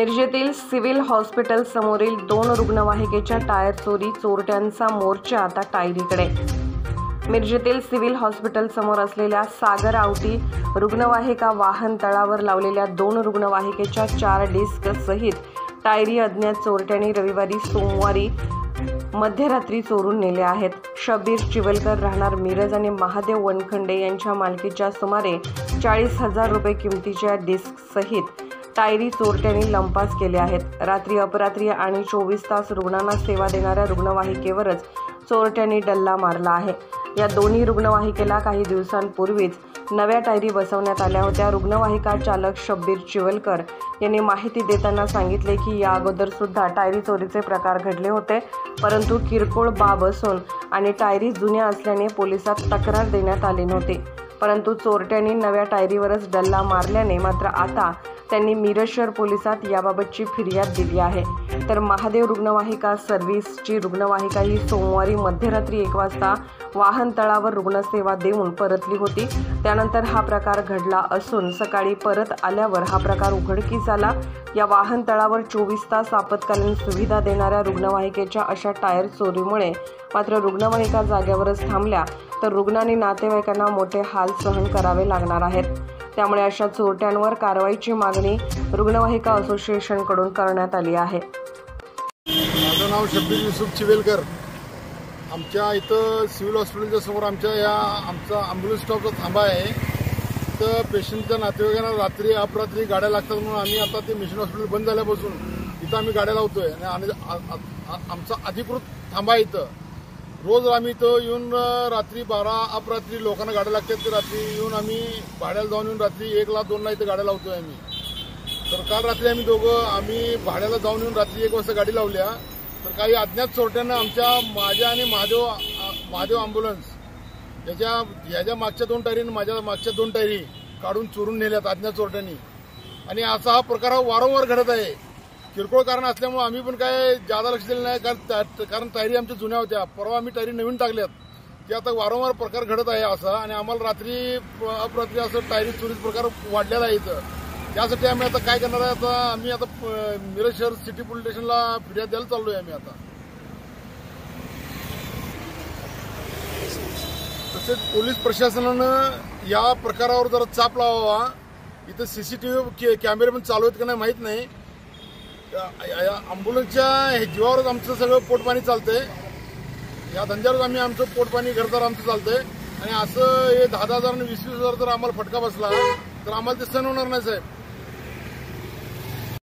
मिरजेतील civil hospital समोरील 2 रुग्णवाहिकेच्या tyre चोरी चोरट्यांचा मोर्चा आता टायरीकडे। मिरजेतील सिव्हिल हॉस्पिटल समोर असलेल्या सागर आवटी रुग्णवाहिका वाहन तळावर लावलेल्या 2 रुग्णवाहिकेच्या 4 डिस्क सहित टायरी अज्ञात चोरट्यांनी रविवारी सोमवारी मध्यरात्री चोरून नेले आहेत। शब्बीर चिवलकर राहणार मिरज आणि महादेव वनखंडे यांच्या मालकीच्या सुमारे 40,000 रुपये किमतीच्या डिस्क सहित टायरी चोरट्यांनी लंपास केले आहेत। रात्री अपरात्री आणि 24 तास रुग्णांना सेवा देणाऱ्या रुग्णवाहिकेवरच चोरट्यांनी डल्ला मारला आहे। या दोन्ही रुग्णवाहिकेला काही दिवसांपूर्वीच नव्या टायरी बसवण्यात आल्या होत्या। रुग्णवाहिका चालक शब्बीर चिवलकर यांनी माहिती देताना सांगितले की या अगोदर सुद्धा टायरी चोरीचे प्रकार घडले होते, परंतु किरकोळ बाब असून आणि टायरी जुन्या असल्याने पोलिसात तक्रार देण्यात आली नव्हती। परंतु चोरट्यांनी नव्या टायरीवरच डल्ला मारल्याने मात्र आता त्यांनी मिरज शहर पोलिसात याबाबतची फिर्याद दिली आहे। तर महादेव रुग्णवाहिका सर्व्हिसची रुग्णवाहिका ही सोमवारी मध्यरात्री 1 वाजता वाहन तळावर रुग्णसेवा देऊन परतली होती। त्यानंतर हा प्रकार घडला असून सकाळी परत आल्यावर हा प्रकार उघडकीस आला। या वाहन तळावर 24 तास आपत्कालीन सुविधा देणाऱ्या रुग्णवाहिकेच्या अशा टायर चोरीमुळे मात्र रुग्णवाहिका जागेवरच थांबल्या तर रुग्ण आणि नातेवाईकांना मोठे हाल सहन करावे लागणार आहेत। त्यामुळे अशा चोरट्यांवर कारवाईची मागणी रुग्णवाहिका असोसिएशनकडून करण्यात आली आहे। माझं नाव शब्बीर युसुफ चिवेलकर। आमच्या इथं सिव्हिल हॉस्पिटलच्या समोर आमचा ॲम्ब्युलन्स स्टॉपचा थांबा आहे। तर पेशंटच्या नातेवाईकांना रात्री अपरात्री गाड्या लागतात म्हणून आम्ही आता ते मिशन हॉस्पिटल बंद झाल्यापासून इथं आम्ही गाड्या लावतोय आणि आमचा अधिकृत थांबा आहे इथं। रोज आम्ही इथं येऊन रात्री 12 अपरात्री लोकांना गाड्या लागतात, तर रात्री येऊन आम्ही भाड्याला जाऊन येऊन रात्री 1 ला 2 ला इथं गाड्या लावतोय आम्ही। तर काल रात्री आम्ही भाड्याला जाऊन येऊन रात्री 1 वाजता गाडी लावल्या, तर काही अज्ञात चोरट्यांना माझ्या आणि महादेव ॲम्ब्युलन्स याच्या मागच्या 2 टायरी आणि माझ्या मागच्या 2 टायरी काढून चोरून नेल्यात अज्ञात चोरट्यांनी। आणि असा हा प्रकार वारंवार घडत आहे। किरकोळ कारण असल्यामुळे आम्ही पण काय जादा लक्ष दिलं नाही, कारण टायरी आमच्या जुन्या होत्या। परवा आम्ही टायरी नवीन टाकल्यात, ते आता वारंवार प्रकार घडत आहे असा। आणि आम्हाला रात्री अपरात्री असं टायरी चोरीचा प्रकार वाढलेला आहे इथं। त्यासाठी आम्ही आता काय करणार आहे, आम्ही आता मिरज शहर सिटी पोलीस स्टेशनला फिर्याद द्यायला चाललोय आम्ही आता। तसेच पोलीस प्रशासनानं या प्रकारावर जरा चाप लावावा। इथं CCTV कॅमेरे पण चालू आहेत का नाही माहीत नाही। ॲम्ब्युलन्सच्या जीवावरच आमचं सगळं पोटपाणी चालतंय। या धंद्यावरच आमचं पोटपाणी घरदार आमचं चालतंय। आणि असं हे 10,000 आणि 20,000 जर आम्हाला फटका बसला तर आम्हाला ते सहन होणार नाही साहेब।